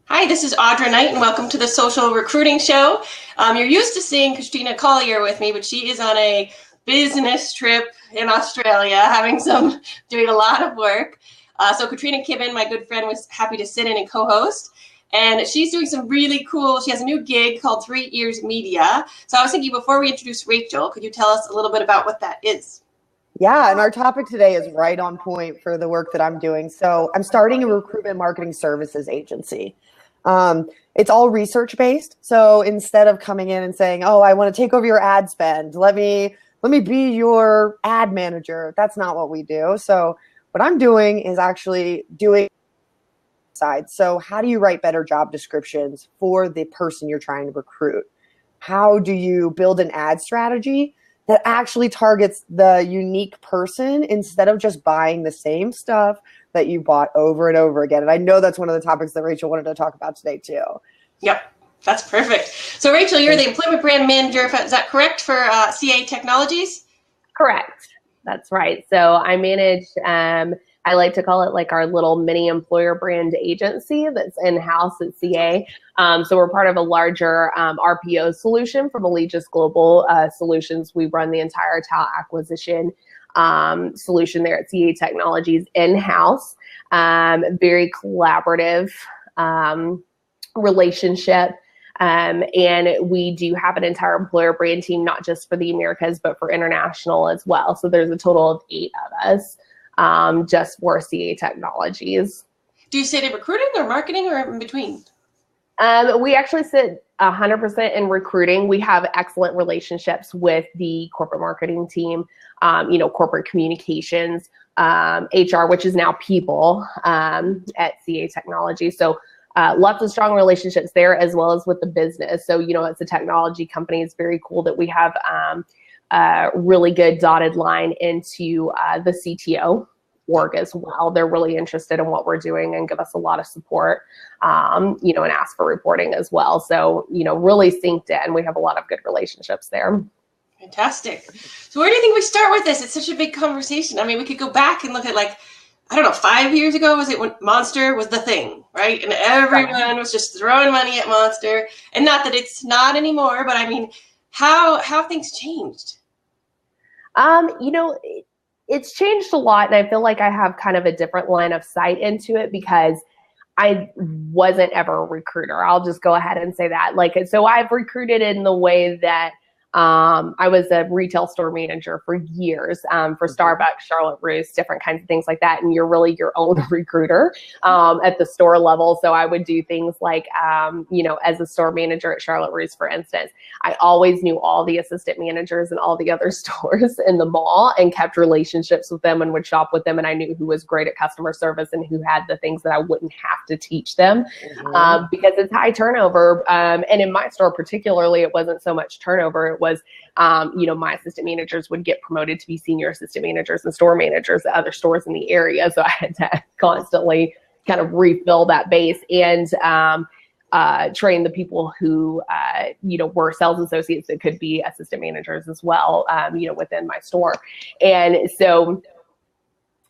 Hi, this is Audra Knight, and welcome to the Social Recruiting Show. You're used to seeing Katrina Collier with me, but she is on a business trip in Australia, doing a lot of work. So Katrina Kibben, my good friend, was happy to sit in and co-host. And she's doing some really cool, she has a new gig called 3 Ears Media. So I was thinking, before we introduce Rachel, could you tell us a little bit about what that is? Yeah, and our topic today is right on point for the work that I'm doing. So I'm starting a recruitment marketing services agency. It's all research-based. So instead of coming in and saying, oh, I want to take over your ad spend, let me be your ad manager. That's not what we do. So what I'm doing is actually doing side. So how do you write better job descriptions for the person you're trying to recruit? How do you build an ad strategy that actually targets the unique person instead of just buying the same stuff that you bought over and over again? And I know that's one of the topics that Rachel wanted to talk about today too. Yep, that's perfect. So Rachel, you're the employment brand manager, is that correct, for CA Technologies? Correct. That's right. So I manage, I like to call it like our little mini employer brand agency that's in-house at CA. So we're part of a larger RPO solution from Allegis Global Solutions. We run the entire talent acquisition solution there at CA Technologies in-house. Very collaborative relationship. And we do have an entire employer brand team, not just for the Americas, but for international as well. So there's a total of 8 of us just for CA Technologies. Do you sit in recruiting or marketing or in between? We actually sit 100% in recruiting. We have excellent relationships with the corporate marketing team, corporate communications, HR, which is now people at CA Technology. So lots of strong relationships there, as well as with the business. So, it's a technology company. It's very cool that we have a really good dotted line into the CTO org as well. They're really interested in what we're doing and give us a lot of support, and ask for reporting as well. So, really synced in. We have a lot of good relationships there. Fantastic. So where do you think we start with this? It's such a big conversation. I mean, we could go back and look at 5 years ago, was it when Monster was the thing, right? And everyone was just throwing money at Monster. And not that it's not anymore, but I mean, how have things changed? It's changed a lot, and I feel like I have kind of a different line of sight into it because I wasn't ever a recruiter. I'll just go ahead and say that. So I've recruited in the way that I was a retail store manager for years for Starbucks, Charlotte Russe, different kinds of things like that. And you're really your own recruiter at the store level. So I would do things like, as a store manager at Charlotte Russe, for instance, I always knew all the assistant managers in all the other stores in the mall and kept relationships with them and would shop with them. And I knew who was great at customer service and who had the things that I wouldn't have to teach them because it's high turnover. And in my store particularly, it wasn't so much turnover. It was, my assistant managers would get promoted to be senior assistant managers and store managers at other stores in the area. So I had to constantly kind of refill that base and train the people who, were sales associates that could be assistant managers as well, within my store. And so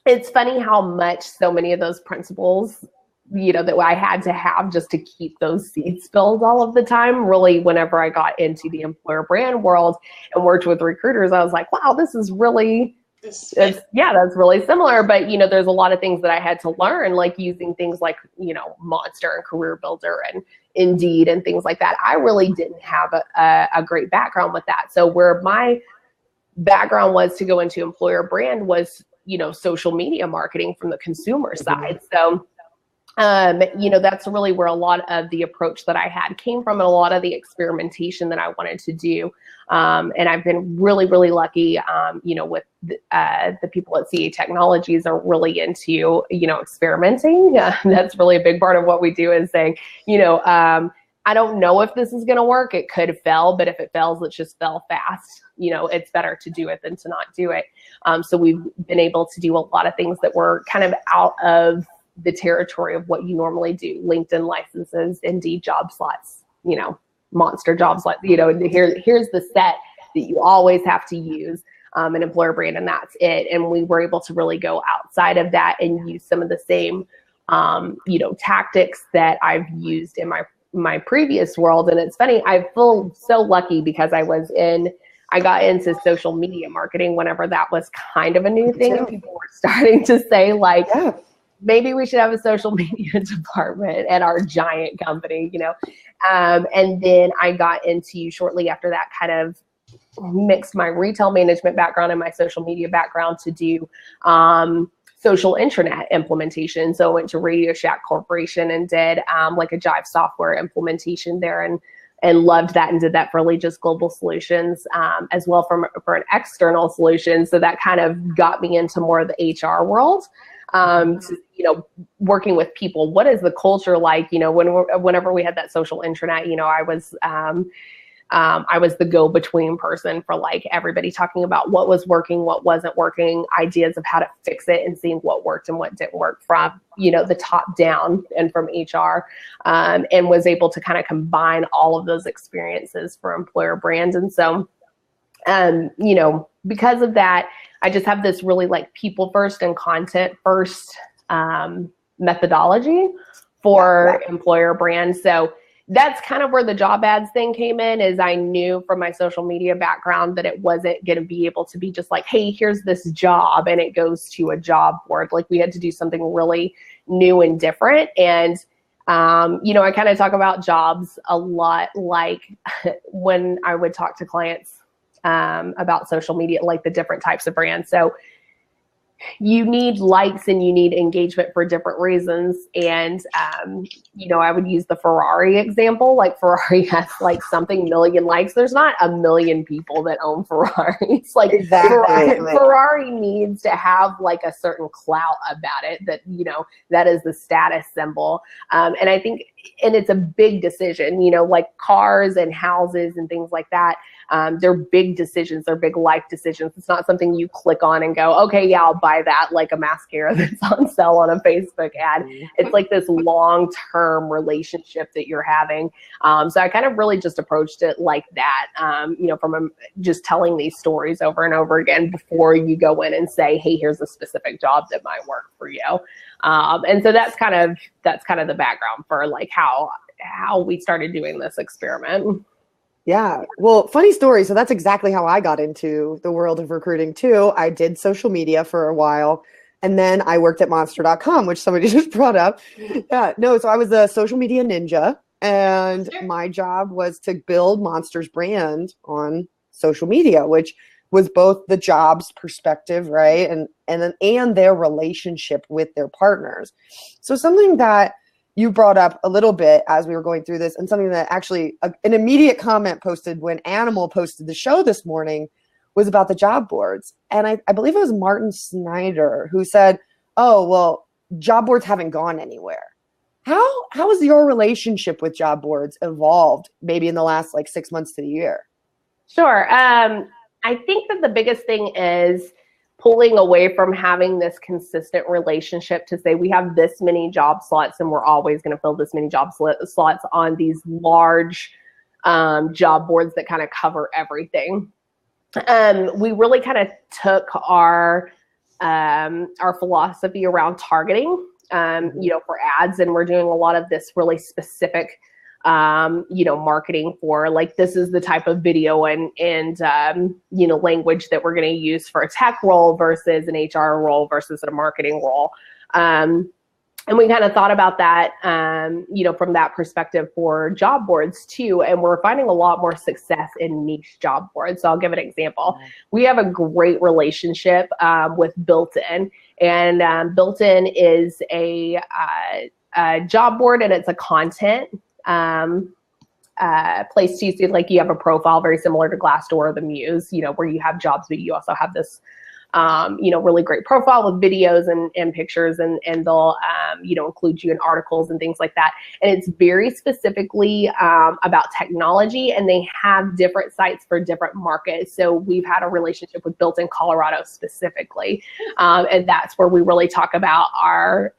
it's funny how much so many of those principles that I had to have just to keep those seats filled all of the time. Really, whenever I got into the employer brand world and worked with recruiters, I was like, wow, this is really, that's really similar. But, there's a lot of things that I had to learn, like using things like, Monster and Career Builder and Indeed and things like that. I really didn't have a great background with that. So where my background was to go into employer brand was, social media marketing from the consumer side. So that's really where a lot of the approach that I had came from and a lot of the experimentation that I wanted to do. And I've been really, really lucky, with the people at CA Technologies are really into, experimenting. That's really a big part of what we do is saying, I don't know if this is going to work. It could fail, but if it fails, let's just fail fast. It's better to do it than to not do it. So we've been able to do a lot of things that were kind of out of the territory of what you normally do. LinkedIn licenses, Indeed job slots, Monster job slots, here's the set that you always have to use, an employer brand, and that's it. And we were able to really go outside of that and use some of the same tactics that I've used in my previous world. And it's funny, I feel so lucky because I got into social media marketing whenever that was kind of a new thing, and people were starting to say like, maybe we should have a social media department at our giant company, and then I got into, shortly after that, kind of mixed my retail management background and my social media background to do social intranet implementation. So I went to Radio Shack Corporation and did like a Jive software implementation there, and loved that, and did that for Legis Global Solutions as well for an external solution. So that kind of got me into more of the HR world. Working with people. What is the culture like? Whenever we had that social intranet, I was the go-between person for like everybody talking about what was working, what wasn't working, ideas of how to fix it, and seeing what worked and what didn't work from, the top down and from HR, and was able to kind of combine all of those experiences for employer brands. And so, because of that, I just have this really like people first and content first methodology for employer brands. So that's kind of where the job ads thing came in, is I knew from my social media background that it wasn't going to be able to be just like, hey, here's this job and it goes to a job board. Like we had to do something really new and different. And, I kind of talk about jobs a lot, like when I would talk to clients about social media, like the different types of brands. So you need likes and you need engagement for different reasons. And, I would use the Ferrari example. Like Ferrari has like something million likes. There's not a million people that own Ferraris. Like Ferrari needs to have like a certain clout about it that, that is the status symbol. And I think, and it's a big decision, like cars and houses and things like that. They're big decisions. They're big life decisions. It's not something you click on and go, okay, yeah, I'll buy that, like a mascara that's on sale on a Facebook ad. It's like this long-term relationship that you're having. So I kind of really just approached it like that, from just telling these stories over and over again before you go in and say, hey, here's a specific job that might work for you. And so that's kind of the background for like how we started doing this experiment. Yeah. Well, funny story. So that's exactly how I got into the world of recruiting too. I did social media for a while, and then I worked at monster.com, which somebody just brought up. Yeah. No, so I was a social media ninja, and my job was to build Monster's brand on social media, which was both the job's perspective, right? And their relationship with their partners. So something that you brought up a little bit as we were going through this, and something that actually an immediate comment posted when Animal posted the show this morning was about the job boards. And I believe it was Martin Snyder who said, oh, well, job boards haven't gone anywhere. How has your relationship with job boards evolved maybe in the last like 6 months to a year? Sure. I think that the biggest thing is pulling away from having this consistent relationship to say we have this many job slots and we're always going to fill this many job slots on these large job boards that kind of cover everything. We really kind of took our philosophy around targeting, for ads, and we're doing a lot of this really specific marketing for like, this is the type of video and language that we're going to use for a tech role versus an HR role versus a marketing role. And we kind of thought about that, from that perspective for job boards too. And we're finding a lot more success in niche job boards. So I'll give an example. We have a great relationship with Built-in, and Built-in is a job board, and it's a content place to see, like you have a profile very similar to Glassdoor or the Muse, where you have jobs, but you also have this, really great profile with videos and pictures, and they'll, include you in articles and things like that. And it's very specifically about technology, and they have different sites for different markets. So we've had a relationship with Built-in Colorado specifically. And that's where we really talk about our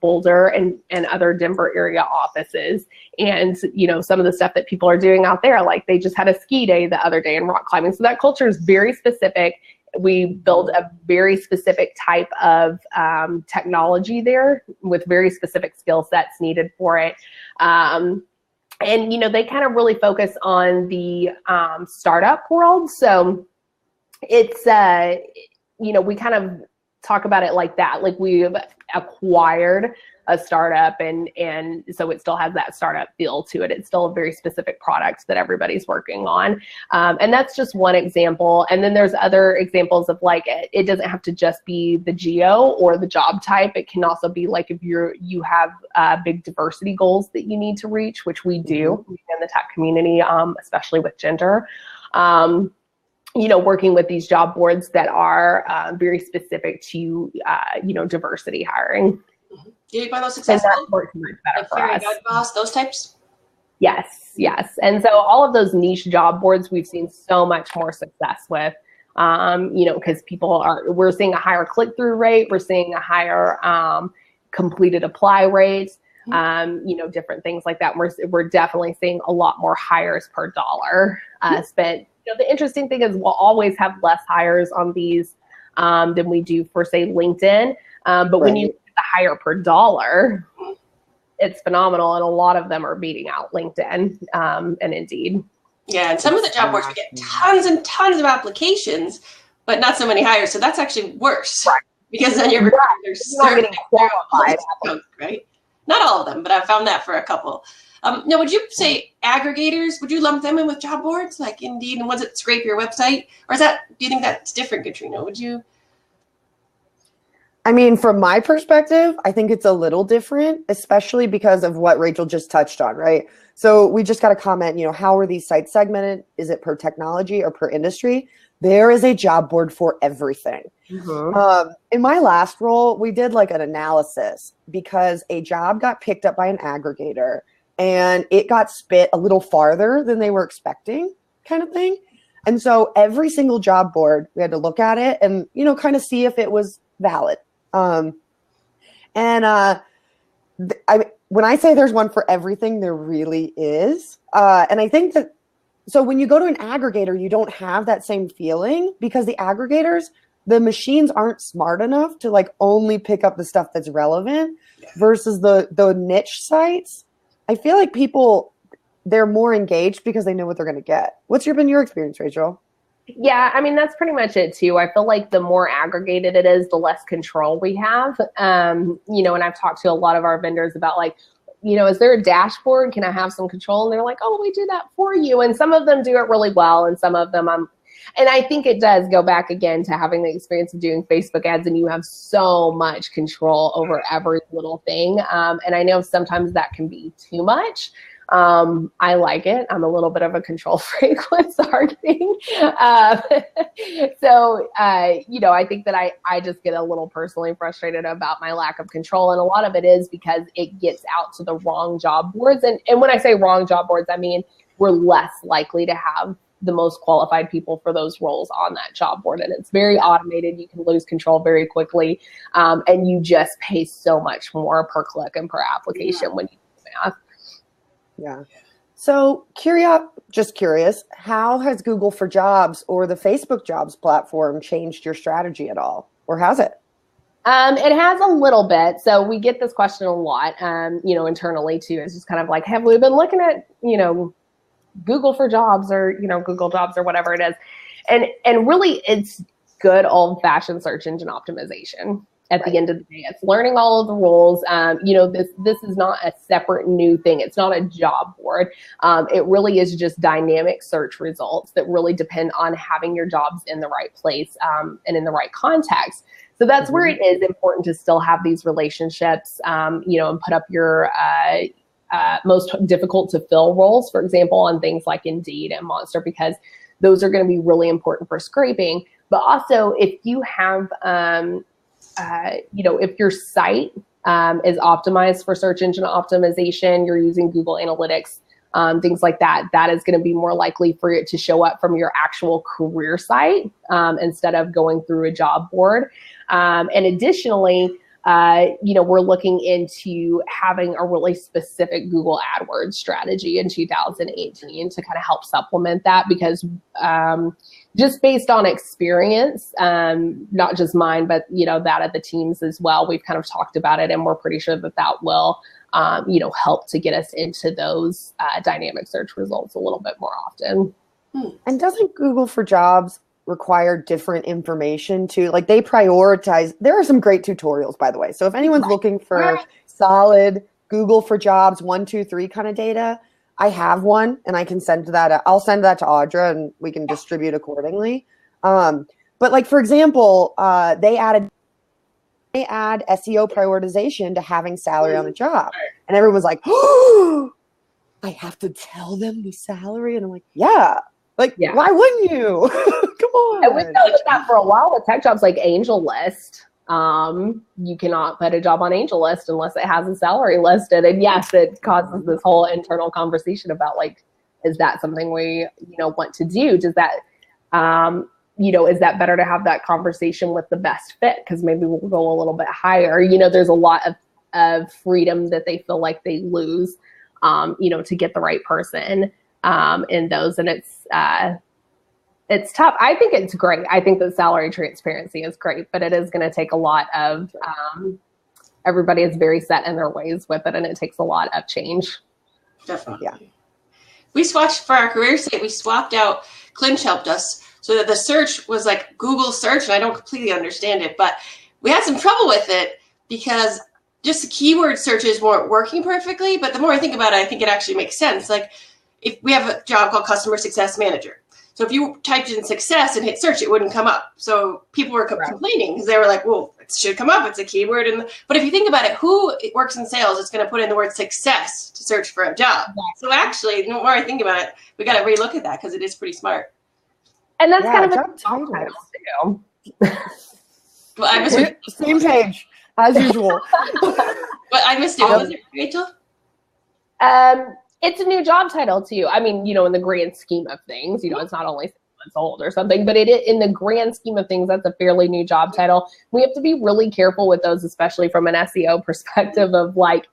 Boulder and other Denver area offices. And, some of the stuff that people are doing out there, like they just had a ski day the other day in rock climbing. So that culture is very specific. We build a very specific type of technology there with very specific skill sets needed for it. And, they kind of really focus on the startup world. So it's, we kind of talk about it like that. Like we've acquired a startup and so it still has that startup feel to it. It's still a very specific product that everybody's working on. And that's just one example. And then there's other examples of like, it doesn't have to just be the geo or the job type. It can also be like if you have big diversity goals that you need to reach, which we do in the tech community, especially with gender. Working with these job boards that are very specific to, diversity hiring. Do you find those successful? And that works much better for us. Boss, those types? Yes. And so all of those niche job boards we've seen so much more success with, because we're seeing a higher click-through rate, we're seeing a higher completed apply rate, different things like that. We're definitely seeing a lot more hires per dollar spent. The interesting thing is we'll always have less hires on these than we do for, say, LinkedIn. But when you the hire per dollar, it's phenomenal, and a lot of them are beating out LinkedIn and Indeed. Yeah, and some of the job boards we get tons and tons of applications, but not so many hires. So that's actually worse, right? Because then you're not getting qualified, right? Not all of them, but I found that for a couple. Now, would you say aggregators? Would you lump them in with job boards like Indeed and ones that scrape your website, or do you think that's different, Katrina? Would you? I mean, from my perspective, I think it's a little different, especially because of what Rachel just touched on, right? So we just got a comment, how are these sites segmented? Is it per technology or per industry? There is a job board for everything. Mm-hmm. In my last role, we did like an analysis because a job got picked up by an aggregator and it got spit a little farther than they were expecting, kind of thing. And so every single job board, we had to look at it and, kind of see if it was valid. When I say there's one for everything, there really is. And I think that, so when you go to an aggregator, you don't have that same feeling because the aggregators, the machines aren't smart enough to like only pick up the stuff that's relevant versus the niche sites. I feel like they're more engaged because they know what they're going to get. What's been your experience, Rachel? Yeah, I mean, that's pretty much it too. I feel like the more aggregated it is, the less control we have. And I've talked to a lot of our vendors about like, is there a dashboard? Can I have some control? And they're like, oh, we do that for you. And some of them do it really well. And some of them and I think it does go back again to having the experience of doing Facebook ads, and you have so much control over every little thing. And I know sometimes that can be too much. I like it. I'm a little bit of a control freak with targeting. I think that I just get a little personally frustrated about my lack of control. And a lot of it is because it gets out to the wrong job boards. And when I say wrong job boards, I mean, we're less likely to have the most qualified people for those roles on that job board. And it's very automated. You can lose control very quickly. And you just pay so much more per click and per application when you do math. Yeah. So just curious, how has Google for Jobs or the Facebook Jobs platform changed your strategy at all? Or has it? It has a little bit. So we get this question a lot, internally too. It's just kind of like, have we been looking at, Google for Jobs or, Google Jobs or whatever it is. And really it's good old fashioned search engine optimization. At the end of the day, it's learning all of the roles. This is not a separate new thing. It's not a job board. It really is just dynamic search results that really depend on having your jobs in the right place and in the right context. So that's where it is important to still have these relationships, and put up your most difficult to fill roles, for example, on things like Indeed and Monster, because those are going to be really important for scraping. But also if you have if your site is optimized for search engine optimization, you're using Google Analytics, things like that, that is going to be more likely for it to show up from your actual career site instead of going through a job board. And additionally, we're looking into having a really specific Google AdWords strategy in 2018 to kind of help supplement that, because just based on experience, not just mine, but, that of the teams as well, we've kind of talked about it, and we're pretty sure that will, help to get us into those dynamic search results a little bit more often. And doesn't Google for Jobs require different information too? Like, they prioritize. There are some great tutorials, by the way. So if anyone's looking for solid Google for Jobs 1, 2, 3 kind of data, I have one, and I can send that. I'll send that to Audra, and we can distribute accordingly. But like, for example, they add SEO prioritization to having salary on the job, and everyone was like, "Oh, I have to tell them the salary," and I'm like, "Yeah." Like, why wouldn't you? Come on. And we've noticed that for a while with tech jobs like Angel List. You cannot put a job on Angel List unless it has a salary listed. And yes, it causes this whole internal conversation about, like, is that something we, want to do? Does that, is that better to have that conversation with the best fit? Because maybe we'll go a little bit higher. There's a lot of freedom that they feel like they lose, to get the right person in those. And it's tough. I think it's great. I think that salary transparency is great, but it is going to take a lot of, everybody is very set in their ways with it, and it takes a lot of change. Definitely. Yeah. We swatched for our career site. We swapped out, Clinch helped us, so that the search was like Google search, and I don't completely understand it, but we had some trouble with it because just the keyword searches weren't working perfectly. But the more I think about it, I think it actually makes sense. Like, if we have a job called Customer Success Manager. So if you typed in success and hit search, it wouldn't come up. So people were complaining because they were like, well, it should come up. It's a keyword. But if you think about it, who works in sales is going to put in the word success to search for a job? So actually, the more I think about it, we got to relook at that because it is pretty smart. And that's kind of a job title too. Well, I missed it. Same page as usual. But I missed it. What was it, Rachel? It's a new job title too. I mean, in the grand scheme of things, it's not only 6 months old or something, but in the grand scheme of things, that's a fairly new job title. We have to be really careful with those, especially from an SEO perspective of like,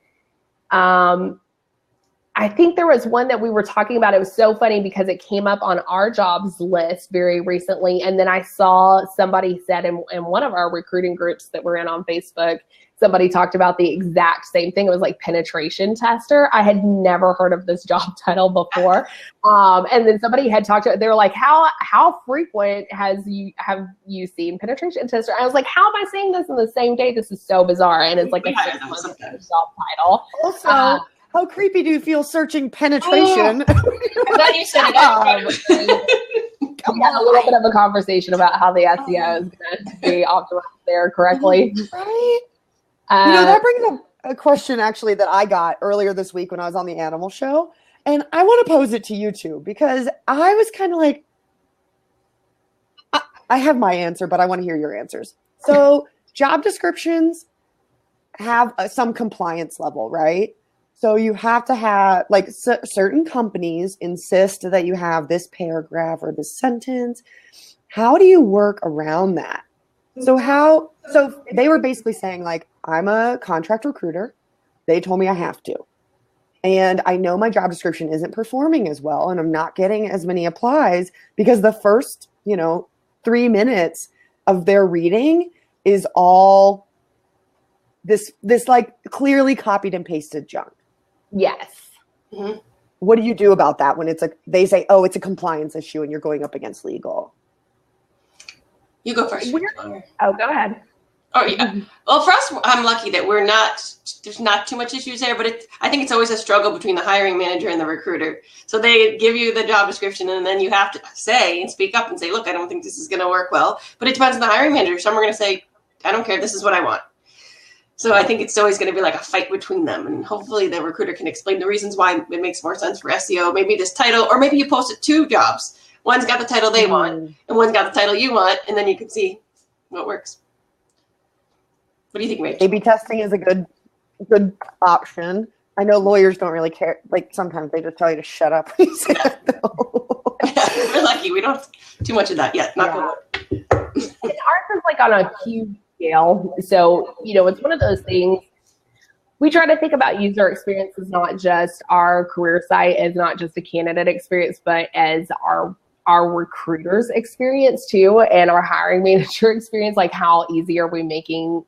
I think there was one that we were talking about. It was so funny because it came up on our jobs list very recently. And then I saw somebody said in one of our recruiting groups that we're in on Facebook, somebody talked about the exact same thing. It was like penetration tester. I had never heard of this job title before. And then somebody had talked to it. They were like, how frequent have you seen penetration tester? I was like, how am I seeing this in the same day? This is so bizarre. And it's like a 6 month job title. Also, how creepy do you feel searching penetration? I thought you said it. We had a little bit of a conversation about how the SEO is going to be optimized there correctly. Right. That brings up a question actually that I got earlier this week when I was on the animal show. And I want to pose it to you too, because I was kind of like, I have my answer, but I want to hear your answers. So job descriptions have some compliance level, right? So you have to have, like, certain companies insist that you have this paragraph or this sentence. How do you work around that? So they were basically saying, like, I'm a contract recruiter. They told me I have to. And I know my job description isn't performing as well, and I'm not getting as many applies because the first, 3 minutes of their reading is all this like clearly copied and pasted junk. Yes. Mm-hmm. What do you do about that when it's like they say, oh, it's a compliance issue and you're going up against legal? You go first. Oh, go ahead. Oh, yeah. Well, for us, I'm lucky that there's not too much issues there, but I think it's always a struggle between the hiring manager and the recruiter. So they give you the job description and then you have to say and speak up and say, look, I don't think this is going to work well, but it depends on the hiring manager. Some are going to say, I don't care. This is what I want. So I think it's always going to be like a fight between them. And hopefully the recruiter can explain the reasons why it makes more sense for SEO. Maybe this title, or maybe you posted 2 jobs. One's got the title they want and one's got the title you want. And then you can see what works. What do you think, Rachel? A/B testing is a good option. I know lawyers don't really care. Like sometimes they just tell you to shut up. When you say no. We're lucky. We don't have too much of that yet. Not good. And ours is like on a huge scale. So, it's one of those things. We try to think about user experience as not just our career site, as not just a candidate experience, but as our recruiters experience too, and our hiring manager experience. Like, how easy are we making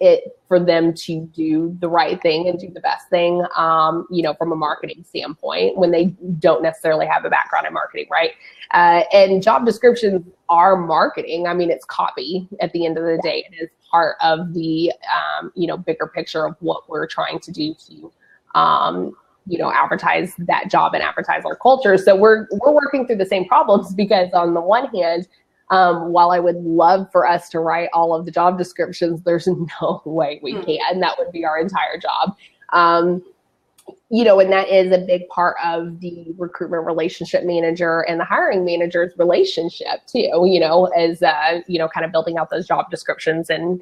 it for them to do the right thing and do the best thing, from a marketing standpoint, when they don't necessarily have a background in marketing, right? And job descriptions are marketing. I mean, it's copy at the end of the day. It is part of the, bigger picture of what we're trying to do to, advertise that job and advertise our culture. So we're working through the same problems, because on the one hand, while I would love for us to write all of the job descriptions, there's no way we can. That would be our entire job. And that is a big part of the recruitment relationship manager and the hiring manager's relationship too, as, kind of building out those job descriptions and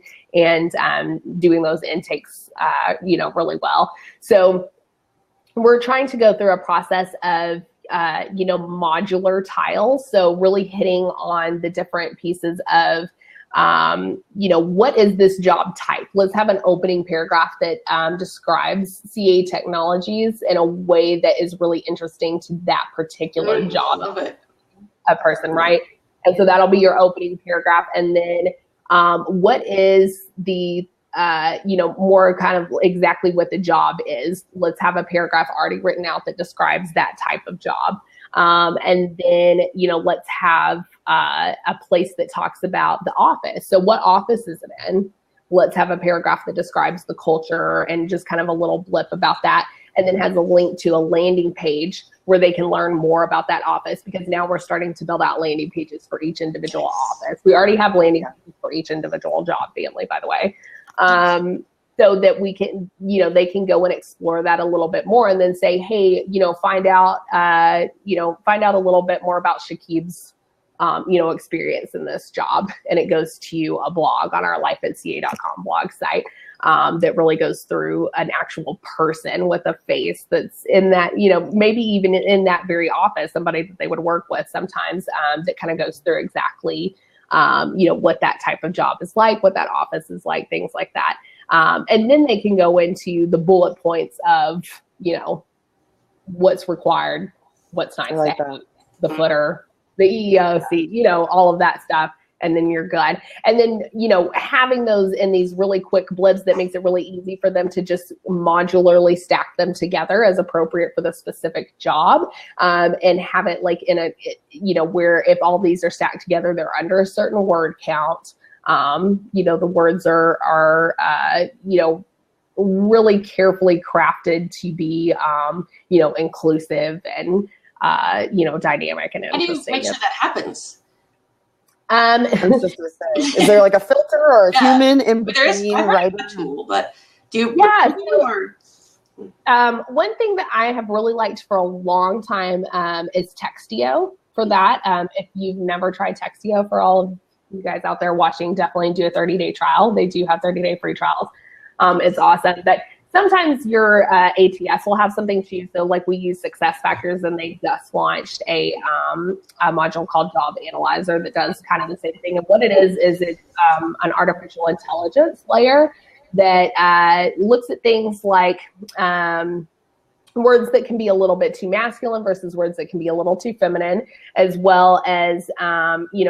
doing those intakes, really well. So we're trying to go through a process of, modular tiles. So really hitting on the different pieces of, what is this job type? Let's have an opening paragraph that describes CA technologies in a way that is really interesting to that particular job of a person, right? And so that'll be your opening paragraph. And then what is the more kind of exactly what the job is. Let's have a paragraph already written out that describes that type of job. And then, let's have a place that talks about the office. So what office is it in? Let's have a paragraph that describes the culture and just kind of a little blip about that. And then has a link to a landing page where they can learn more about that office, because now we're starting to build out landing pages for each individual office. We already have landing pages for each individual job family, by the way. So that we can, they can go and explore that a little bit more, and then say, hey, find out a little bit more about Shakib's, experience in this job. And it goes to a blog on our lifeatca.com blog site that really goes through an actual person with a face that's in that, maybe even in that very office, somebody that they would work with sometimes, that kind of goes through exactly what that type of job is like, what that office is like, things like that. And then they can go into the bullet points of, what's required, what's nice to have, the footer, the EEOC, all of that stuff. And then you're good. And then, having those in these really quick blips that makes it really easy for them to just modularly stack them together as appropriate for the specific job. And have it like in a, where if all these are stacked together, they're under a certain word count. The words are really carefully crafted to be, inclusive and, dynamic and interesting. How do you make sure that happens? I was just going to say, is there like a filter or a human in between writing? A tool, but do you? One thing that I have really liked for a long time is Textio for that. If you've never tried Textio, for all of you guys out there watching, definitely do a 30-day trial. They do have 30-day free trials. It's awesome. But sometimes your ATS will have something too. So like we use SuccessFactors, and they just launched a module called Job Analyzer that does kind of the same thing. And what it is it's an artificial intelligence layer that looks at things like words that can be a little bit too masculine versus words that can be a little too feminine, as well as,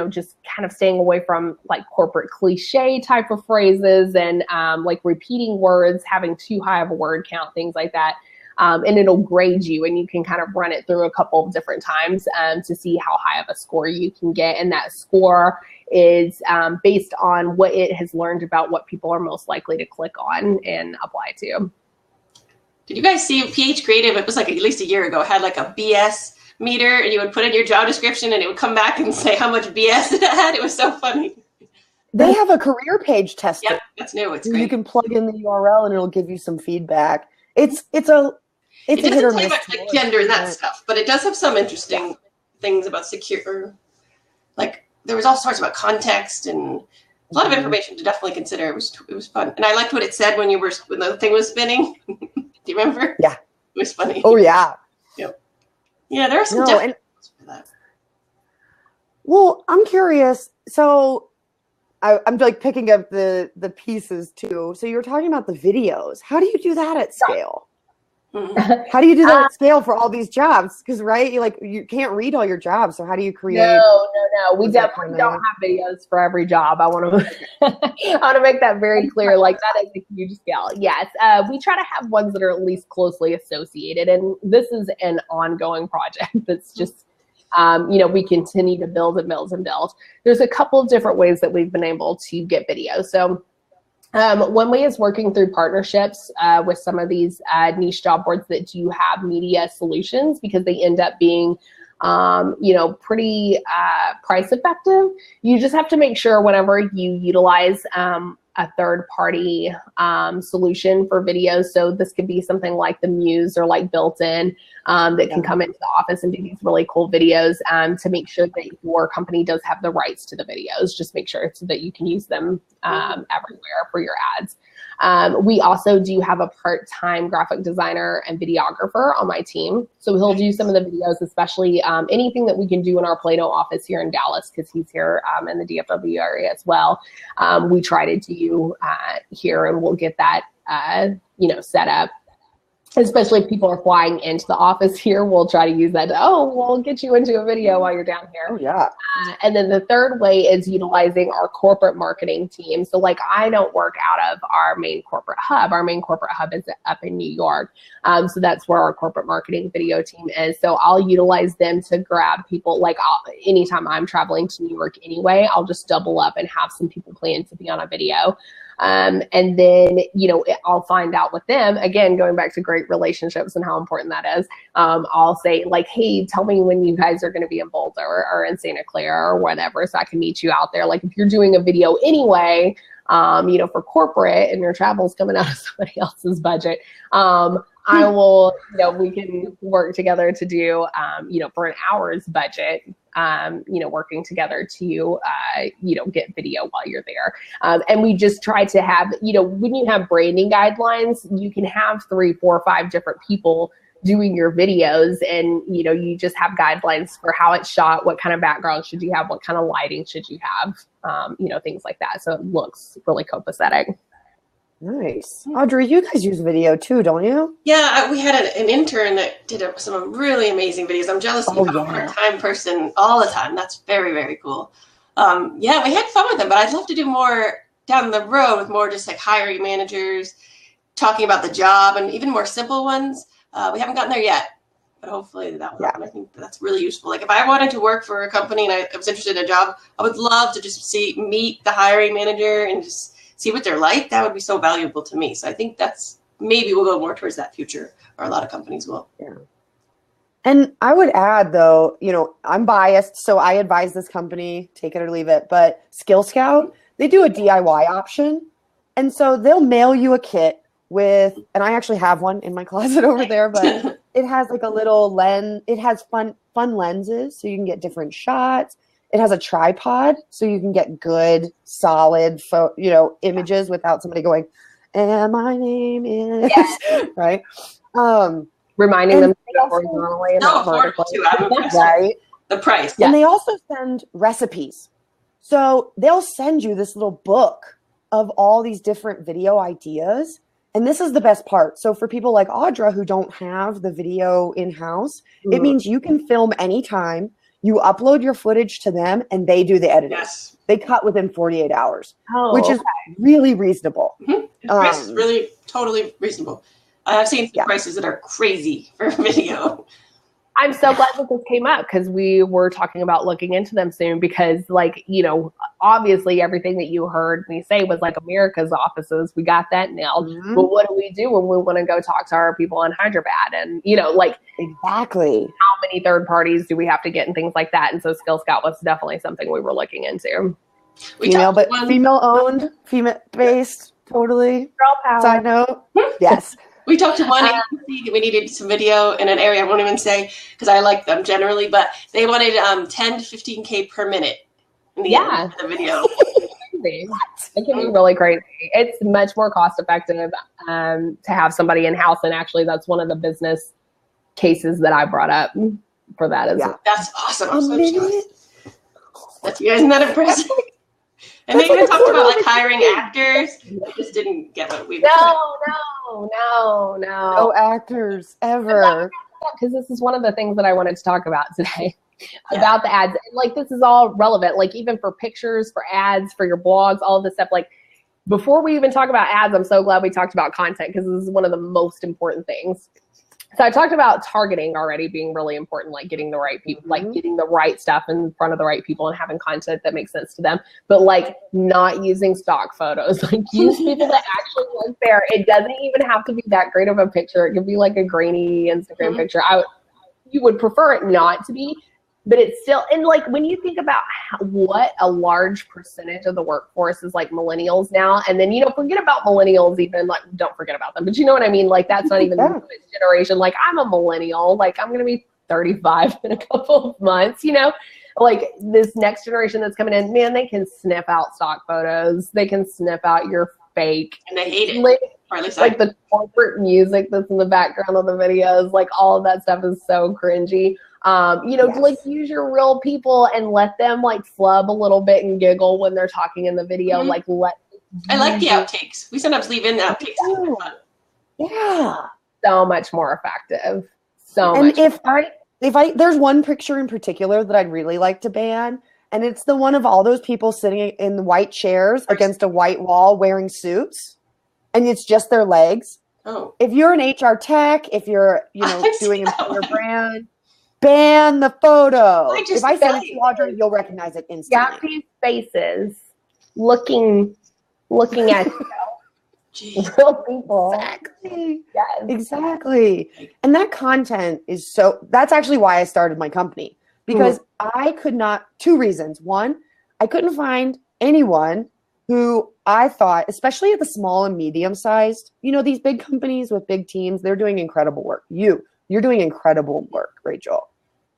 just kind of staying away from like corporate cliche type of phrases and like repeating words, having too high of a word count, things like that. And it'll grade you, and you can kind of run it through a couple of different times to see how high of a score you can get. And that score is based on what it has learned about what people are most likely to click on and apply to. Did you guys see PH Creative? It was like at least a year ago. It had like a BS meter, and you would put in your job description, and it would come back and say how much BS it had. It was so funny. They have a career page tester. Yep, that's new. It's great. You can plug in the URL, and it'll give you some feedback. It's a hit or miss. It doesn't tell you about like gender and that stuff, but it does have some interesting things about secure. Like there was all sorts about context and a lot of information to definitely consider. It was fun, and I liked what it said when the thing was spinning. Do you remember? Yeah. It was funny. Oh, yeah. Yep. Yeah, there are some different for that. Well, I'm curious. So I'm like picking up the pieces too. So you were talking about the videos. How do you do that at scale? How do you do that at scale for all these jobs? Because right, you can't read all your jobs. So how do you create? No. We definitely don't have videos for every job. I want to make that very clear. Like that is a huge scale. Yes, we try to have ones that are at least closely associated, and this is an ongoing project. That's just we continue to build and build and build. There's a couple of different ways that we've been able to get video. So. One way is working through partnerships with some of these niche job boards that do have media solutions, because they end up being, pretty price effective. You just have to make sure whenever you utilize a third-party solution for videos. So this could be something like the Muse or like Built-in that can come into the office and do these really cool videos to make sure that your company does have the rights to the videos. Just make sure so that you can use them everywhere for your ads. We also do have a part-time graphic designer and videographer on my team. So he'll do some of the videos, especially anything that we can do in our Plano office here in Dallas, because he's here in the DFW area as well. We try to do here, and we'll get that, set up. Especially if people are flying into the office here, we'll try to use that. We'll get you into a video while you're down here. Oh, yeah. And then the third way is utilizing our corporate marketing team. So like I don't work out of our main corporate hub. Our main corporate hub is up in New York. So that's where our corporate marketing video team is. So I'll utilize them to grab people. Like anytime I'm traveling to New York anyway, I'll just double up and have some people plan to be on a video. And then, I'll find out with them, again, going back to great relationships and how important that is. I'll say like, hey, tell me when you guys are going to be in Boulder or in Santa Clara or whatever, so I can meet you out there. Like if you're doing a video anyway, for corporate and your travel's coming out of somebody else's budget, I will, we can work together to do, for an hour's budget, working together to, get video while you're there. And we just try to have, when you have branding guidelines, you can have 3, 4, 5 different people doing your videos, and, you just have guidelines for how it's shot, what kind of background should you have, what kind of lighting should you have, things like that. So it looks really copacetic. Nice. Audra, you guys use video too, don't you? Yeah, we had an intern that did some really amazing videos. I'm jealous of you have a part-time person all the time. That's very, very cool. We had fun with them, but I'd love to do more down the road with more just like hiring managers, talking about the job, and even more simple ones. We haven't gotten there yet, but hopefully that will happen. I think that's really useful. Like if I wanted to work for a company and I was interested in a job, I would love to just meet the hiring manager and just see what they're like. That would be so valuable to me. So I think maybe we'll go more towards that future, or a lot of companies will. Yeah. And I would add though, I'm biased, so I advise this company, take it or leave it, but Skill Scout, they do a DIY option. And so they'll mail you a kit with, and I actually have one in my closet over there, but it has like a little lens. It has fun lenses, so you can get different shots. It has a tripod, so you can get good, solid, images without somebody going, and my name is, right? Reminding them horizontally and not vertically. Right? The price. And they also send recipes. So they'll send you this little book of all these different video ideas. And this is the best part. So for people like Audra who don't have the video in-house, it means you can film anytime. You upload your footage to them and they do the editing. Yes. They cut within 48 hours, which is really reasonable. Mm-hmm. The price is really totally reasonable. I've seen some prices that are crazy for video. I'm so glad that this came up, because we were talking about looking into them soon, because obviously everything that you heard me say was like America's offices. We got that nailed. Mm-hmm. But what do we do when we want to go talk to our people in Hyderabad? And, exactly how many third parties do we have to get and things like that? And so Skill Scout was definitely something we were looking into. Female owned, female based, totally. Girl power. Side note. Yes. We talked to one agency. We needed some video in an area I won't even say because I like them generally, but they wanted 10 to 15K per minute in the end of the video. It can be really crazy. It's much more cost effective to have somebody in house, and actually that's one of the business cases that I brought up for that as well. That's awesome. I'm so jealous. That's you guys, isn't that impressive? And they even talked about like hiring actors. I just didn't get what we were No actors ever. Because this is one of the things that I wanted to talk about today about the ads. And like, this is all relevant, like even for pictures, for ads, for your blogs, all of this stuff. Like, before we even talk about ads, I'm so glad we talked about content, because this is one of the most important things. So I talked about targeting already being really important, like getting the right people, like getting the right stuff in front of the right people and having content that makes sense to them, but like not using stock photos, like use people that actually work there. It doesn't even have to be that great of a picture. It could be like a grainy Instagram picture. You would prefer it not to be, but it's still, and like when you think about what a large percentage of the workforce is like millennials now, and then, you know, forget about millennials, even like, don't forget about them, but you know what I mean? Like, that's not even the newest generation. Like, I'm a millennial, like I'm going to be 35 in a couple of months, you know, like this next generation that's coming in, man, they can sniff out stock photos. They can sniff out your fake. And they hate it. Like the corporate music that's in the background of the videos, like all of that stuff is so cringy. You know, like use your real people and let them like flub a little bit and giggle when they're talking in the video. Like I like the outtakes. We sometimes leave in the outtakes. Yeah. So much more effective. And if I there's one picture in particular that I'd really like to ban, and it's the one of all those people sitting in the white chairs against a white wall wearing suits, and it's just their legs. Oh. If you're an HR tech, if you're, you know, doing employer brand, ban the photo. If I send it to Audra, you'll recognize it instantly. Got these faces looking at real people. Exactly. Yes. Exactly. And that content is that's actually why I started my company, because I could not, two reasons. One, I couldn't find anyone who I thought, especially at the small and medium sized, you know, these big companies with big teams, they're doing incredible work. You're doing incredible work, Rachel.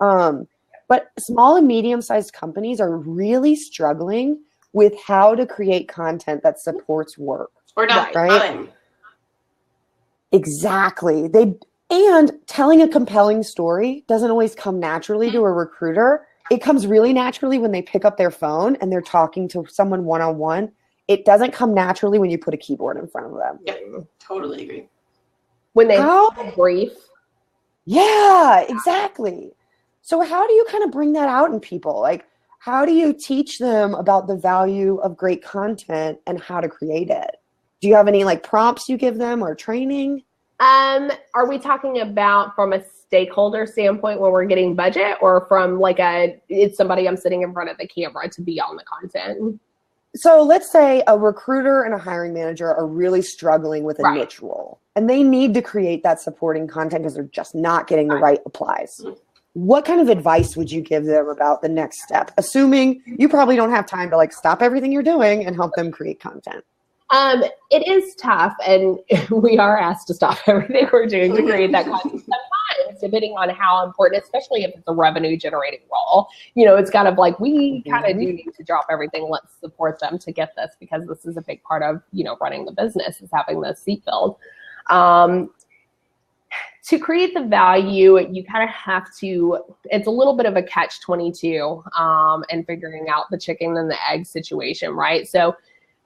But small and medium-sized companies are really struggling with how to create content that supports work. Or not time. Exactly. And telling a compelling story doesn't always come naturally to a recruiter. It comes really naturally when they pick up their phone and they're talking to someone one-on-one. It doesn't come naturally when you put a keyboard in front of them. Yeah, totally agree. When they have a brief. Yeah, exactly. So how do you kind of bring that out in people? Like, how do you teach them about the value of great content and how to create it? Do you have any like prompts you give them or training? Are we talking about from a stakeholder standpoint when we're getting budget, or from like it's somebody I'm sitting in front of the camera to be on the content? So let's say a recruiter and a hiring manager are really struggling with a niche role, and they need to create that supporting content because they're just not getting the right applies. What kind of advice would you give them about the next step, assuming you probably don't have time to like stop everything you're doing and help them create content? It is tough, and we are asked to stop everything we're doing to create that content. Sometimes, depending on how important, especially if it's a revenue generating role, you know, it's kind of like we kind of do need to drop everything. Let's support them to get this, because this is a big part of, you know, running the business, is having the seat filled. To create the value, you kind of have to, it's a little bit of a catch-22 and figuring out the chicken and the egg situation, right? So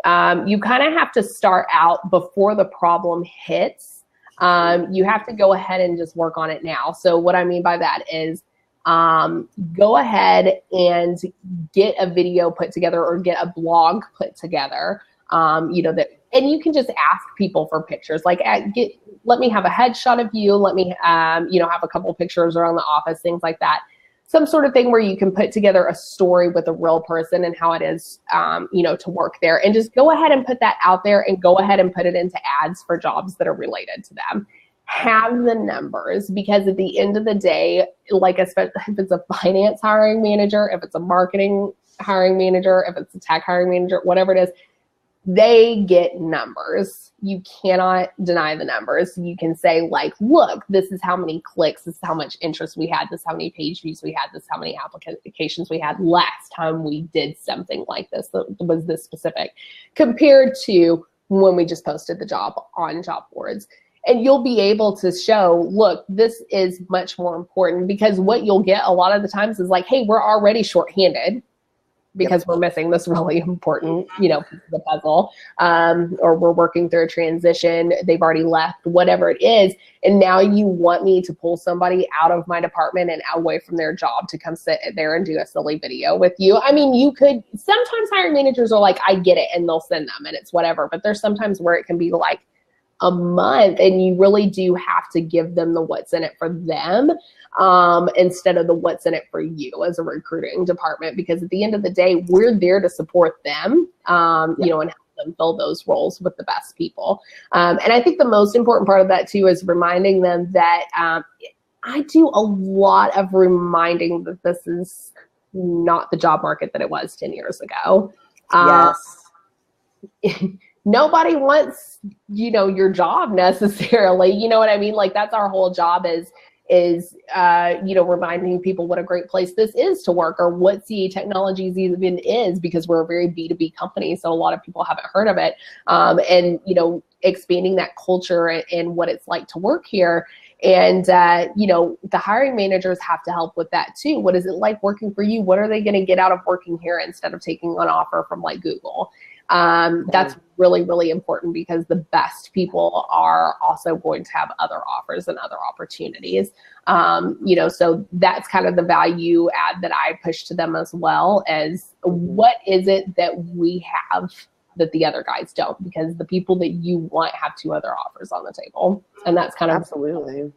you kind of have to start out before the problem hits. You have to go ahead and just work on it now. So what I mean by that is go ahead and get a video put together or get a blog put together. You know, that, and you can just ask people for pictures, like let me have a headshot of you. Let me, you know, have a couple pictures around the office, things like that. Some sort of thing where you can put together a story with a real person and how it is, you know, to work there, and just go ahead and put that out there and go ahead and put it into ads for jobs that are related to them. Have the numbers, because at the end of the day, like especially if it's a finance hiring manager, if it's a marketing hiring manager, if it's a tech hiring manager, whatever it is, they get numbers. You cannot deny the numbers. You can say like, look, this is how many clicks, this is how much interest we had, this is how many page views we had, this is how many applications we had last time we did something like this that was this specific, compared to when we just posted the job on job boards. And you'll be able to show, look, this is much more important, because what you'll get a lot of the times is like, hey, we're already shorthanded. because we're missing this really important, piece of the puzzle, or we're working through a transition, they've already left, whatever it is. And now you want me to pull somebody out of my department and away from their job to come sit there and do a silly video with you. I mean, you could, sometimes hiring managers are like, I get it, and they'll send them and it's whatever. But there's sometimes where it can be like a month, and you really do have to give them the what's in it for them, instead of the what's in it for you as a recruiting department, because at the end of the day, we're there to support them, and help them fill those roles with the best people. And I think the most important part of that too is reminding them that I do a lot of reminding that this is not the job market that it was 10 years ago. Nobody wants, your job necessarily, you know what I mean? Like, that's our whole job is reminding people what a great place this is to work, or what CA Technologies even is, because we're a very B2B company. So a lot of people haven't heard of it. And, expanding that culture and what it's like to work here. And, the hiring managers have to help with that too. What is it like working for you? What are they going to get out of working here instead of taking an offer from like Google? That's really, really important, because the best people are also going to have other offers and other opportunities. So that's kind of the value add that I push to them, as well as what is it that we have that the other guys don't, because the people that you want have two other offers on the table. And that's kind of absolutely.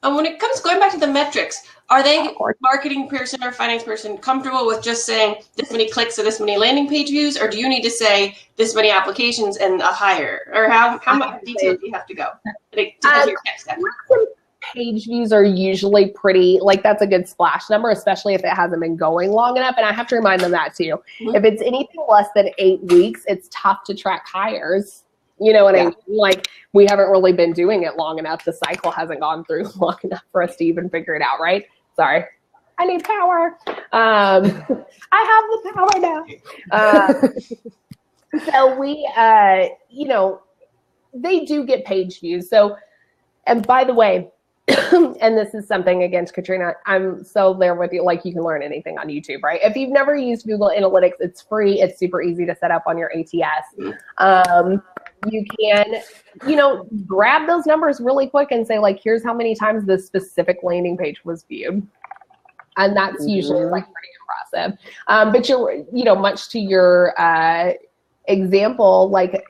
When it comes going back to the metrics, are they marketing person or finance person comfortable with just saying this many clicks or this many landing page views, or do you need to say this many applications and a hire, or how much detail do you have to go to your tech stack? Page views are usually pretty, like, that's a good splash number, especially if it hasn't been going long enough. And I have to remind them that too. Mm-hmm. If it's anything less than 8 weeks, it's tough to track hires. You know what I mean? Like, we haven't really been doing it long enough. The cycle hasn't gone through long enough for us to even figure it out, right? Sorry. I need power. I have the power now. So we, they do get page views. So, and by the way, and this is something, against Katrina, I'm so there with you. Like, you can learn anything on YouTube, right? If you've never used Google Analytics, it's free. It's super easy to set up on your ATS. You can, grab those numbers really quick and say, like, here's how many times this specific landing page was viewed. And that's usually like pretty impressive. But you're, much to your example, like,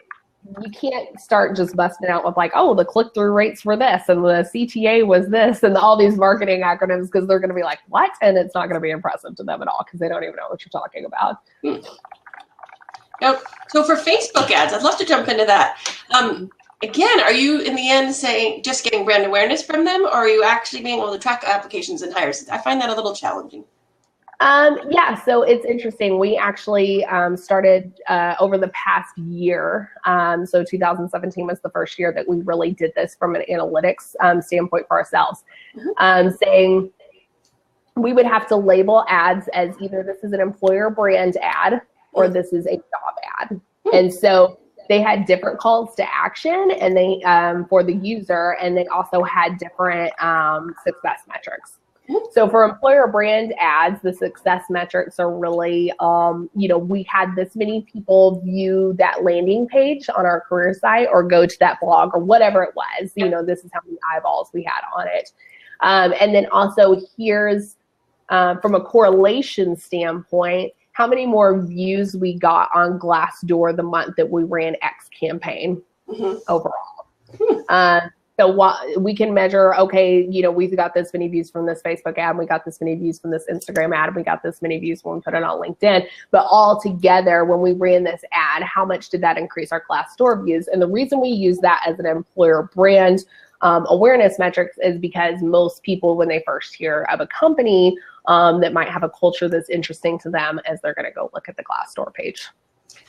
you can't start just busting out with like, oh, the click-through rates were this and the CTA was this and all these marketing acronyms, because they're going to be like, what? And it's not going to be impressive to them at all, because they don't even know what you're talking about. Now, so for Facebook ads, I'd love to jump into that. Again, are you in the end saying just getting brand awareness from them, or are you actually being able to track applications and hires? I find that a little challenging. So it's interesting. We actually started over the past year. So 2017 was the first year that we really did this from an analytics standpoint for ourselves, saying we would have to label ads as either this is an employer brand ad or this is a job ad. And so they had different calls to action, and they for the user, and they also had different success metrics. So for employer brand ads, the success metrics are really, we had this many people view that landing page on our career site or go to that blog or whatever it was. This is how many eyeballs we had on it. And then also here's, from a correlation standpoint, how many more views we got on Glassdoor the month that we ran X campaign overall. So we can measure, okay, we've got this many views from this Facebook ad, we got this many views from this Instagram ad, we got this many views when we put it on LinkedIn. But all together, when we ran this ad, how much did that increase our Glassdoor views? And the reason we use that as an employer brand awareness metrics is because most people, when they first hear of a company that might have a culture that's interesting to them, as they're going to go look at the Glassdoor page.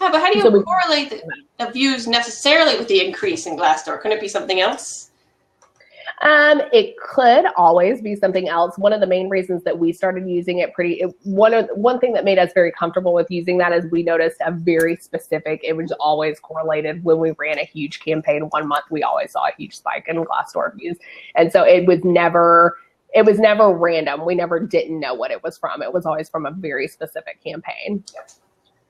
Yeah, but how do you correlate the views necessarily with the increase in Glassdoor? Couldn't it be something else? It could always be something else. One of the main reasons that we started using it one thing that made us very comfortable with using that is we noticed a very specific, it was always correlated when we ran a huge campaign 1 month, we always saw a huge spike in Glassdoor views. And so it was never it was never random. We never didn't know what it was from. It was always from a very specific campaign.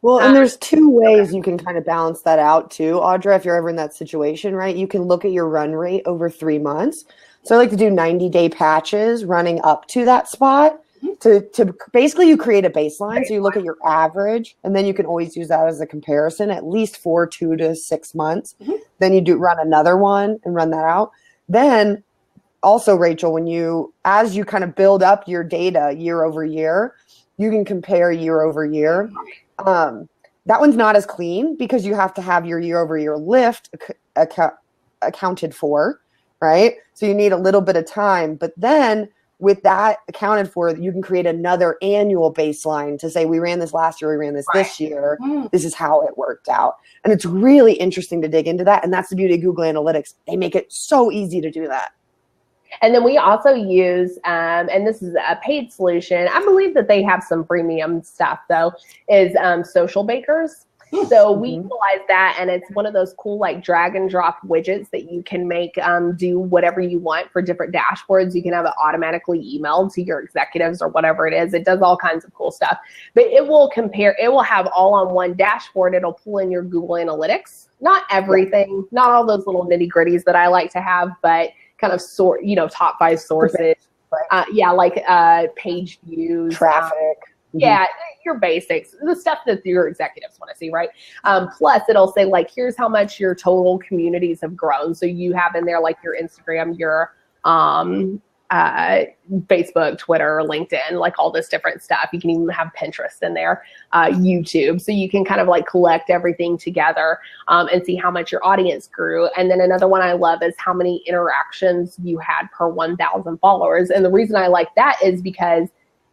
Well, and there's two ways you can kind of balance that out too, Audra, if you're ever in that situation, right? You can look at your run rate over 3 months. So I like to do 90-day patches running up to that spot to basically you create a baseline. So you look at your average, and then you can always use that as a comparison, at least for 2 to 6 months. Then you run another one and run that out. Then also, Rachel, as you kind of build up your data year over year, you can compare year over year. That one's not as clean because you have to have your year over year lift accounted for, right? So you need a little bit of time, but then with that accounted for, you can create another annual baseline to say, we ran this last year, we ran this this year. This is how it worked out. And it's really interesting to dig into that. And that's the beauty of Google Analytics. They make it so easy to do that. And then we also use, and this is a paid solution, I believe that they have some premium stuff though, is Social Bakers. So we utilize that, and it's one of those cool like drag and drop widgets that you can make do whatever you want for different dashboards. You can have it automatically emailed to your executives or whatever it is. It does all kinds of cool stuff, but it will have all on one dashboard. It'll pull in your Google Analytics, not everything, not all those little nitty gritties that I like to have, but kind of top 5 sources. Page views, traffic. Your basics, the stuff that your executives want to see, right? Plus it'll say like, here's how much your total communities have grown. So you have in there like your Instagram, your Facebook, Twitter, LinkedIn, like all this different stuff. You can even have Pinterest in there, YouTube. So you can kind of like collect everything together and see how much your audience grew. And then another one I love is how many interactions you had per 1,000 followers. And the reason I like that is because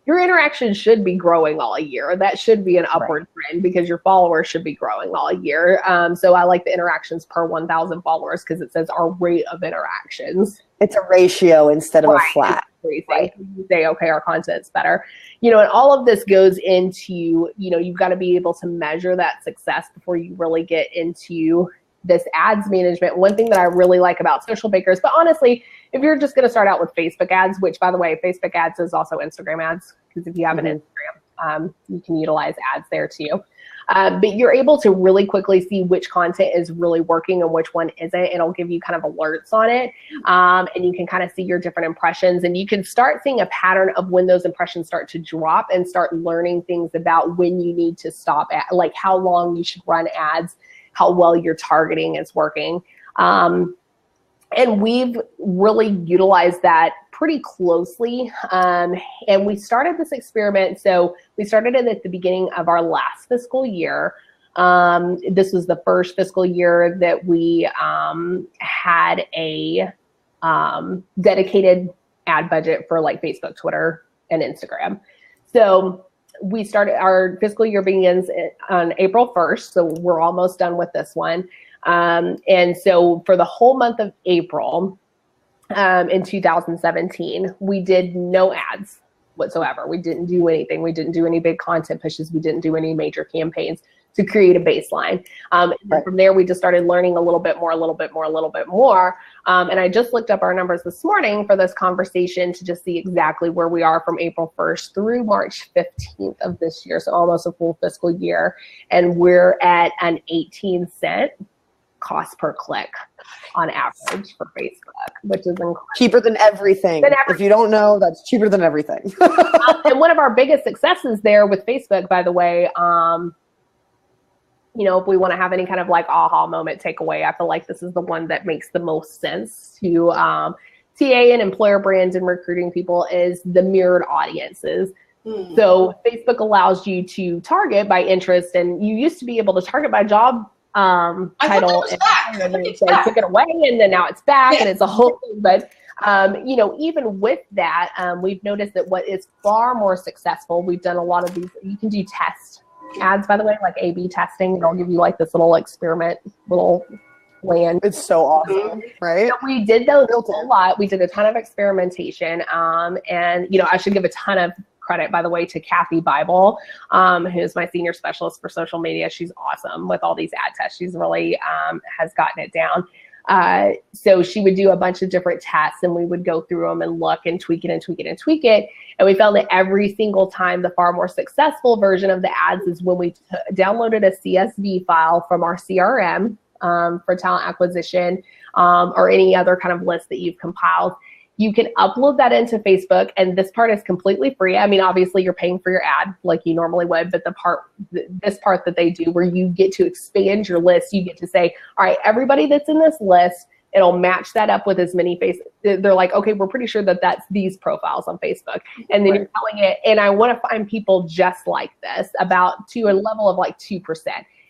your interactions should be growing all year. That should be an upward trend because your followers should be growing all year. So I like the interactions per 1,000 followers because it says our rate of interactions. It's a ratio instead of a flat. Right. You say, okay, our content's better. And all of this goes into, you've got to be able to measure that success before you really get into this ads management. One thing that I really like about Social Bakers, but honestly, if you're just going to start out with Facebook ads, which by the way, Facebook ads is also Instagram ads, because if you have an Instagram, you can utilize ads there too. But you're able to really quickly see which content is really working and which one isn't. It'll give you kind of alerts on it. And you can kind of see your different impressions, and you can start seeing a pattern of when those impressions start to drop and start learning things about when you need to stop at, like how long you should run ads, how well your targeting is working. And we've really utilized that pretty closely. And we started this experiment. So we started it at the beginning of our last fiscal year. This was the first fiscal year that we had a dedicated ad budget for like Facebook, Twitter, and Instagram. So we started, our fiscal year begins on April 1st. So we're almost done with this one. And so for the whole month of April in 2017, we did no ads whatsoever. We didn't do anything. We didn't do any big content pushes. We didn't do any major campaigns to create a baseline. And then from there, we just started learning a little bit more. And I just looked up our numbers this morning for this conversation to just see exactly where we are from April 1st through March 15th of this year. So almost a full fiscal year. And we're at an 18-cent cost per click on average for Facebook, which is incredible. Cheaper than everything. If you don't know, that's cheaper than everything. And one of our biggest successes there with Facebook, by the way, if we want to have any kind of like aha moment takeaway, I feel like this is the one that makes the most sense to TA and employer brands and recruiting people is the mirrored audiences. So Facebook allows you to target by interest, and you used to be able to target by job title, and then they took it away, and then now it's back, and it's a whole thing. But even with that, we've noticed that what is far more successful, we've done a lot of these, you can do test ads, by the way, like A/B testing. It'll give you like this little experiment, little land. It's so awesome, right? So we did those a lot. We did a ton of experimentation, and I should give a ton of credit, by the way, to Kathy Bible, who's my senior specialist for social media. She's awesome with all these ad tests. She's really has gotten it down. So she would do a bunch of different tests, and we would go through them and look and tweak it and tweak it and tweak it. And we found that every single time, the far more successful version of the ads is when we downloaded a CSV file from our CRM for talent acquisition, or any other kind of list that you've compiled. You can upload that into Facebook, and this part is completely free. I mean, obviously you're paying for your ad like you normally would, but this part that they do where you get to expand your list, you get to say, all right, everybody that's in this list, it'll match that up with as many they're like, okay, we're pretty sure that that's these profiles on Facebook. And then you're telling it, and I want to find people just like this, about to a level of like 2%.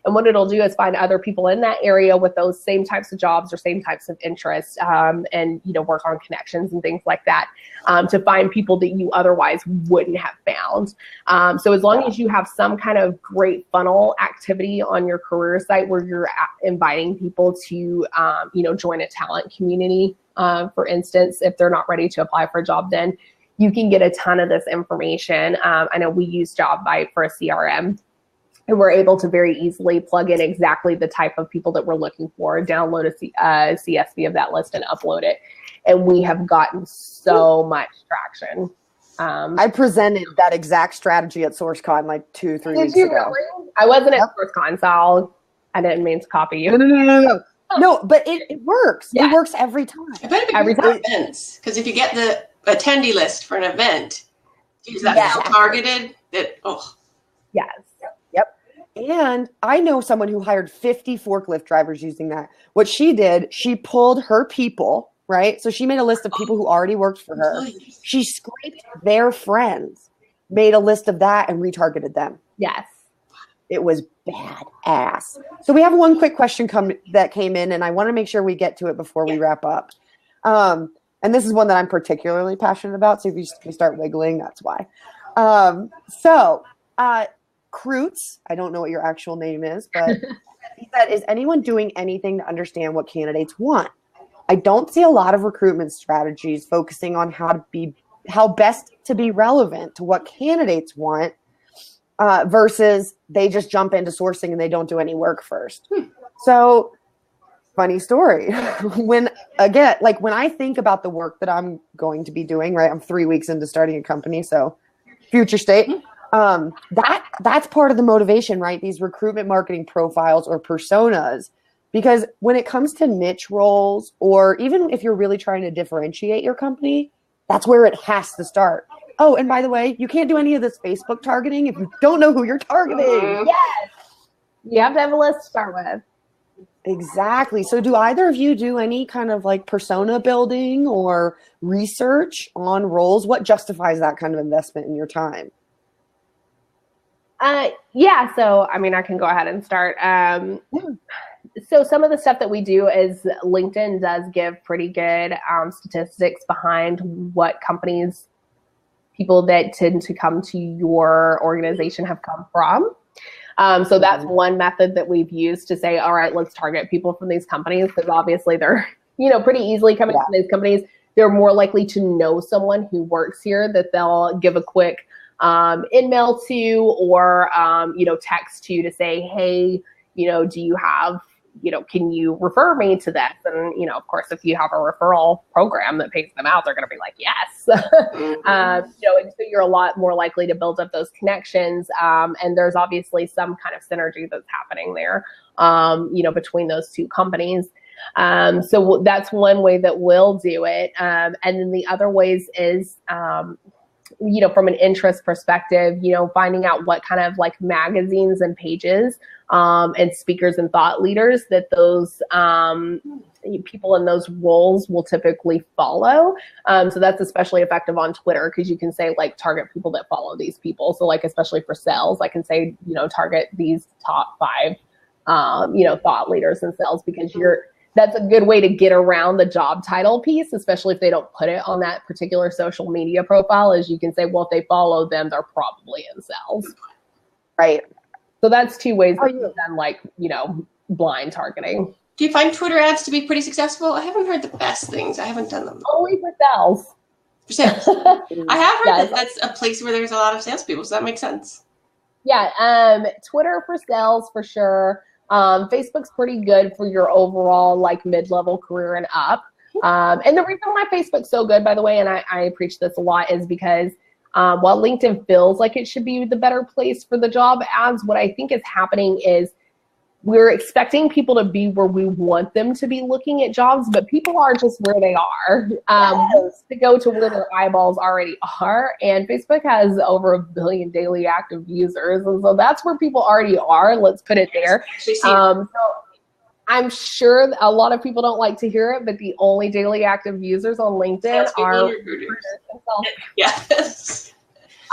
And what it'll do is find other people in that area with those same types of jobs or same types of interests, and work on connections and things like that, to find people that you otherwise wouldn't have found. So as long as you have some kind of great funnel activity on your career site where you're inviting people to join a talent community, for instance, if they're not ready to apply for a job, then you can get a ton of this information. I know we use JobBite for a CRM. And we're able to very easily plug in exactly the type of people that we're looking for, download a CSV of that list and upload it. And we have gotten so much traction. I presented that exact strategy at SourceCon like 2-3 weeks ago. Really? I wasn't at SourceCon, so I didn't mean to copy you. No. No, but it works. Yeah. It works every time. I bet every time. Events, because if you get the attendee list for an event, is that so targeted that, Yes. And I know someone who hired 50 forklift drivers using that. What she did, she pulled her people, right? So she made a list of people who already worked for her. She scraped their friends, made a list of that, and retargeted them. Yes. It was badass. So we have one quick question that came in, and I want to make sure we get to it before we wrap up. And this is one that I'm particularly passionate about. So if you start wiggling, that's why. Krutz, I don't know what your actual name is, but he said, is anyone doing anything to understand what candidates want? I don't see a lot of recruitment strategies focusing on how best to be relevant to what candidates want, versus they just jump into sourcing and they don't do any work first. So funny story. When I think about the work that I'm going to be doing, right? I'm 3 weeks into starting a company, so future state. That's part of the motivation, right? These recruitment marketing profiles or personas, because when it comes to niche roles, or even if you're really trying to differentiate your company, that's where it has to start. Oh, and by the way, you can't do any of this Facebook targeting if you don't know who you're targeting. Yes. You have to have a list to start with. Exactly. So do either of you do any kind of like persona building or research on roles? What justifies that kind of investment in your time? So, I mean, I can go ahead and start. So some of the stuff that we do is LinkedIn does give pretty good statistics behind what companies, people that tend to come to your organization have come from. So that's one method that we've used to say, all right, let's target people from these companies, because obviously they're, pretty easily coming from these companies. They're more likely to know someone who works here that they'll give a quick email to, or, text to say, hey, do you have, can you refer me to this? And, of course, if you have a referral program that pays them out, they're going to be like, yes. And so you're a lot more likely to build up those connections. And there's obviously some kind of synergy that's happening there, between those two companies. So that's one way that we'll do it. And then the other ways is, from an interest perspective, finding out what kind of like magazines and pages and speakers and thought leaders that those people in those roles will typically follow. So that's especially effective on Twitter, because you can say like target people that follow these people. So like, especially for sales, I can say, target these top 5, thought leaders in sales, because that's a good way to get around the job title piece, especially if they don't put it on that particular social media profile, is you can say, well, if they follow them, they're probably in sales. Right. So that's 2 ways that you've done like, blind targeting. Do you find Twitter ads to be pretty successful? I haven't heard the best things. I haven't done them. Only for sales. For sales. I have heard that that's a place where there's a lot of salespeople, so that makes sense. Yeah. Twitter for sales for sure. Facebook's pretty good for your overall like mid-level career and up. And the reason why Facebook's so good, by the way, and I preach this a lot, is because while LinkedIn feels like it should be the better place for the job ads, what I think is happening is we're expecting people to be where we want them to be looking at jobs, but people are just where they are, to go to where their eyeballs already are. And Facebook has over 1 billion daily active users. And so that's where people already are. Let's put it there. So I'm sure a lot of people don't like to hear it, but the only daily active users on LinkedIn are recruiters themselves. Yes.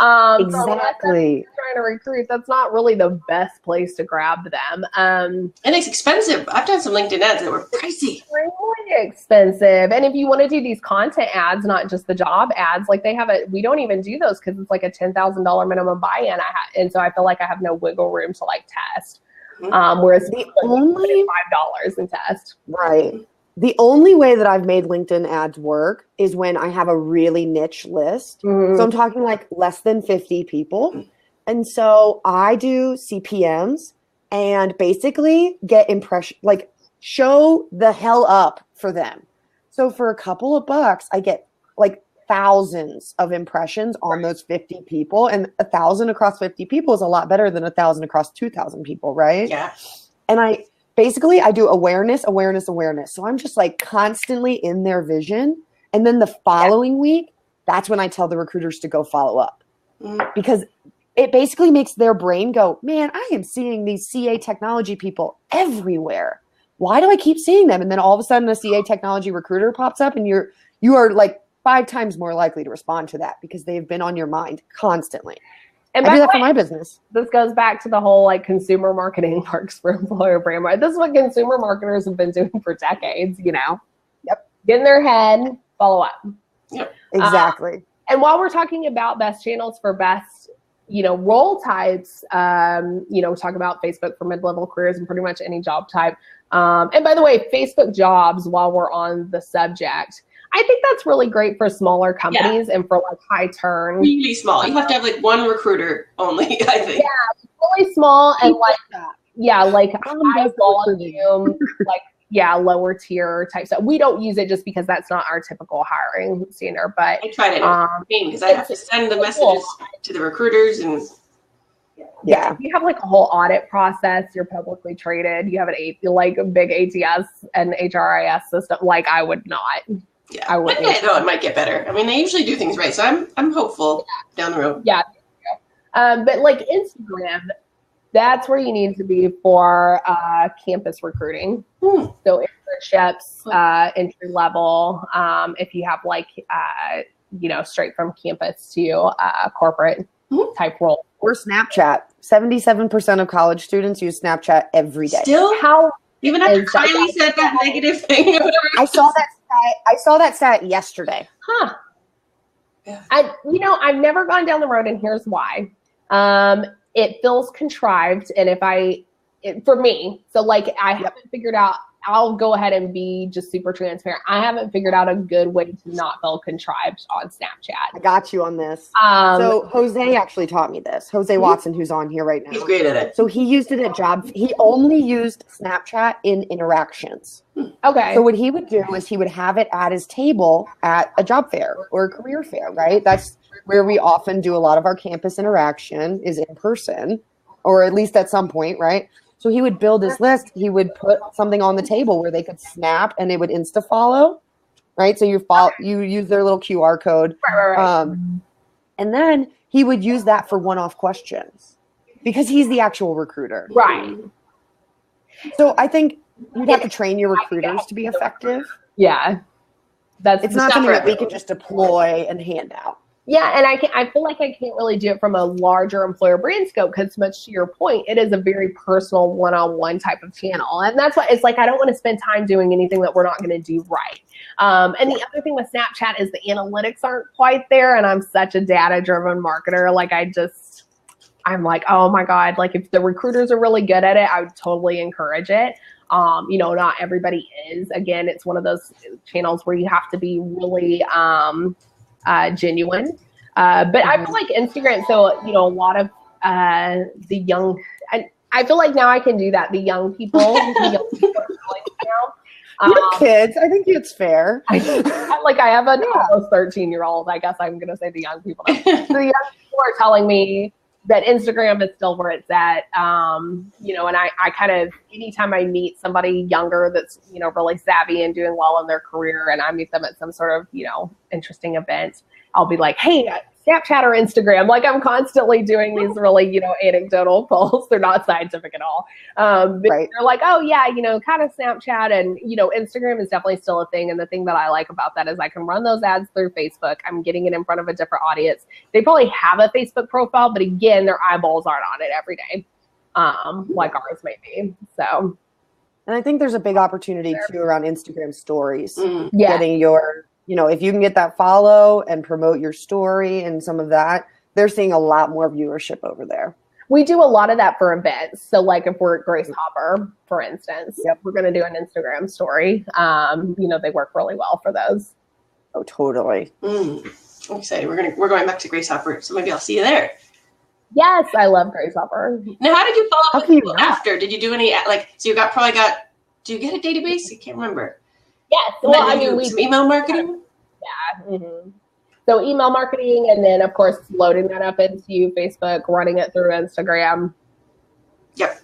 Exactly. Trying to recruit, that's not really the best place to grab them. And it's expensive. I've done some LinkedIn ads that were pricey. Extremely expensive. And if you want to do these content ads, not just the job ads, like we don't even do those because it's like a $10,000 minimum buy-in. And so I feel like I have no wiggle room to like test. Whereas the only $5 in test. Right. The only way that I've made LinkedIn ads work is when I have a really niche list. So I'm talking like less than 50 people. And so I do CPMs and basically get like show the hell up for them. So for a couple of bucks, I get like thousands of impressions on those 50 people, and 1,000 across 50 people is a lot better than 1,000 across 2,000 people. Right. Yeah. And I do awareness. So I'm just like constantly in their vision. And then the following week, that's when I tell the recruiters to go follow up, because it basically makes their brain go, man, I am seeing these CA technology people everywhere. Why do I keep seeing them? And then all of a sudden a CA technology recruiter pops up and you are like 5 times more likely to respond to that because they've been on your mind constantly. And I do that for my business. This goes back to the whole like consumer marketing works for employer brand. This is what consumer marketers have been doing for decades, you know? Yep. Get in their head, follow up. Yep. Exactly. And while we're talking about best channels for best, role types, talk about Facebook for mid-level careers and pretty much any job type. And by the way, Facebook jobs, while we're on the subject, I think that's really great for smaller companies and for like high turn. Really small. You have to have like one recruiter only, I think. Yeah, really small and like high volume, lower tier type stuff. We don't use it just because that's not our typical hiring standard. But I tried it because I have to send the messages to the recruiters and. Yeah, you have like a whole audit process. You're publicly traded. You have a big ATS and HRIS system. Like I would not. Yeah, I would. It might get better. I mean, they usually do things right, so I'm hopeful down the road. Yeah, but like Instagram, that's where you need to be for campus recruiting. So internships, entry level. If you have like straight from campus to corporate type role. Or Snapchat. 77% of college students use Snapchat every day. Still? How? Even after Kylie said that negative thing or whatever. I saw that stat yesterday. Huh. Yeah. I've never gone down the road, and here's why. It feels contrived, and for me, so like I haven't figured out, I'll go ahead and be just super transparent. I haven't figured out a good way to not feel contrived on Snapchat. I got you on this. So Jose actually taught me this. Jose Watson, who's on here right now. He's great at it. So he used it at jobs. He only used Snapchat in interactions. Okay. So what he would do is he would have it at his table at a job fair or a career fair, right? That's where we often do a lot of our campus interaction is in person, or at least at some point, right? So he would build his list. He would put something on the table where they could snap and it would insta follow, right? So you use their little QR code. Right. And then he would use that for one-off questions because he's the actual recruiter. Right. So I think you'd have to train your recruiters to be effective. Yeah. It's not something that we can just deploy and hand out. Yeah, and I feel like I can't really do it from a larger employer brand scope because, much to your point, it is a very personal one-on-one type of channel. And that's why it's like I don't want to spend time doing anything that we're not going to do right. And the other thing with Snapchat is the analytics aren't quite there, and I'm such a data-driven marketer. Like I'm like, oh my God, like if the recruiters are really good at it, I would totally encourage it. Not everybody is. Again, it's one of those channels where you have to be really genuine. But I feel like Instagram, so, a lot of the young, I feel like now I can do that. The young people are doing now. Your kids, I think it's fair. I have an almost 13-year-old. I guess I'm going to say the young people. The young people are telling me that Instagram is still where it's at. And I kind of, anytime I meet somebody younger that's, really savvy and doing well in their career, and I meet them at some sort of, interesting event, I'll be like, hey, Snapchat or Instagram. Like, I'm constantly doing these really, anecdotal polls. They're not scientific at all. Right. They're like, oh yeah, kind of Snapchat, and, Instagram is definitely still a thing. And the thing that I like about that is I can run those ads through Facebook. I'm getting it in front of a different audience. They probably have a Facebook profile, but again, their eyeballs aren't on it every day, like ours may be. So. And I think there's a big opportunity too around Instagram stories. Yeah. Getting your, if you can get that follow and promote your story and some of that, they're seeing a lot more viewership over there. We do a lot of that for events. So like if we're at Grace Hopper, for instance, we're going to do an Instagram story. They work really well for those. Oh, totally. I'm excited. We're going back to Grace Hopper, so maybe I'll see you there. Yes, I love Grace Hopper. Now, how did you follow up with people after? Did you do any, so you do you get a database? I can't remember. Yes. Well, some email marketing? Yeah. Mm-hmm. So email marketing, and then, of course, loading that up into Facebook, running it through Instagram. Yep.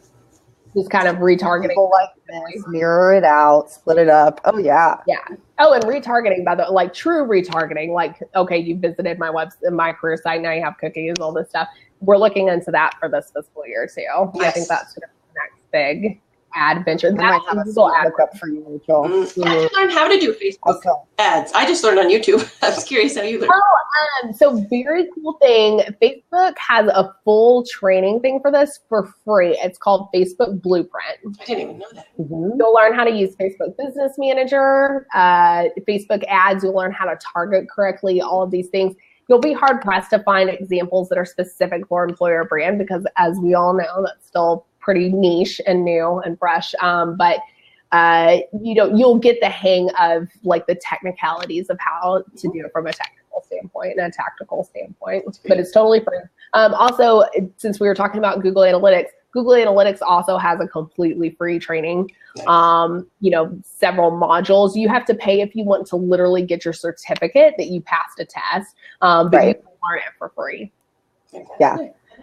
Just kind of retargeting. People like this, mirror it out, split it up. Oh, yeah. Yeah. Oh, and retargeting, by the way, like true retargeting. Like, okay, you visited my website, my career site, now you have cookies, all this stuff. We're looking into that for this fiscal year, too. Yes. I think that's going to be the next big ad venture. I might have a Google ad up for you, Rachel. I didn't learn how to do Facebook ads. I just learned on YouTube. I was curious how you learned. So very cool thing. Facebook has a full training thing for this for free. It's called Facebook Blueprint. I didn't even know that. Mm-hmm. You'll learn how to use Facebook Business Manager, Facebook ads. You'll learn how to target correctly, all of these things. You'll be hard pressed to find examples that are specific for employer brand because, as we all know, that's still pretty niche and new and fresh. But you'll get the hang of like the technicalities of how to do it from a technical standpoint and a tactical standpoint. But it's totally free. Also, since we were talking about Google Analytics also has a completely free training. Several modules. You have to pay if you want to literally get your certificate that you passed a test, but you can learn it for free. Yeah.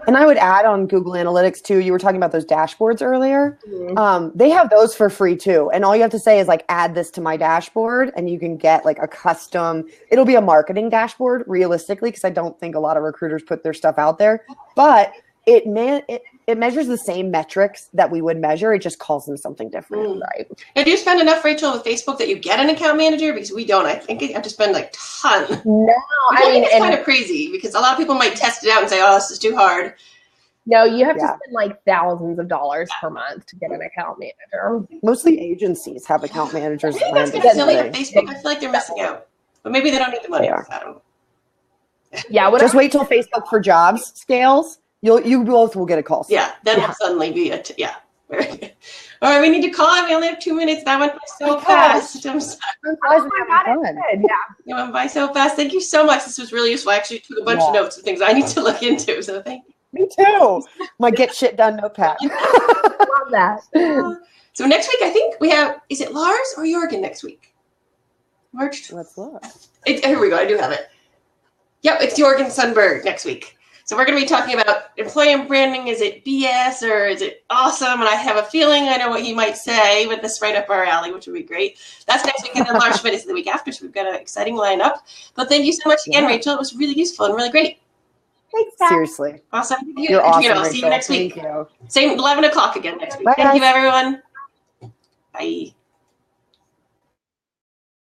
And I would add on Google Analytics too, you were talking about those dashboards earlier. Mm-hmm. They have those for free too. And all you have to say is like, add this to my dashboard, and you can get like a custom, it'll be a marketing dashboard realistically, because I don't think a lot of recruiters put their stuff out there, but it measures the same metrics that we would measure. It just calls them something different, right? Now, do you spend enough, Rachel, with Facebook that you get an account manager? Because we don't. I think you have to spend like a ton. No, I mean, it's kind of crazy because a lot of people might test it out and say, "Oh, this is too hard." No, you have to spend like thousands of dollars per month to get an account manager. Mostly agencies have account managers. I think that's kind of silly to Facebook. I feel like they're missing out, but maybe they don't need the money. I don't know. Yeah, just wait till Facebook for Jobs scales. You both will get a call. Yeah, then we'll suddenly be very good. All right, we need to call. We only have 2 minutes. That went by so fast. I'm sorry. Oh my God, it went by so fast. Thank you so much. This was really useful. I actually took a bunch of notes of things I need to look into. So thank you. Me too. My get shit done notepad. Love that. So next week, I think we have. Is it Lars or Jorgen next week? March. Let's look. Here we go. I do have it. Yep, it's Jorgen Sundberg next week. So we're going to be talking about employer branding. Is it BS or is it awesome? And I have a feeling I know what he might say, but this right up our alley, which would be great. That's next week, and then Lars Schmidt is the week after, so we've got an exciting lineup. But thank you so much again, Rachel. It was really useful and really great. Thanks, Pat. Seriously. Awesome. You're awesome, I'll see you next week. Thank you. Same 11 o'clock again next week. Bye, Thank you, guys. everyone. Bye.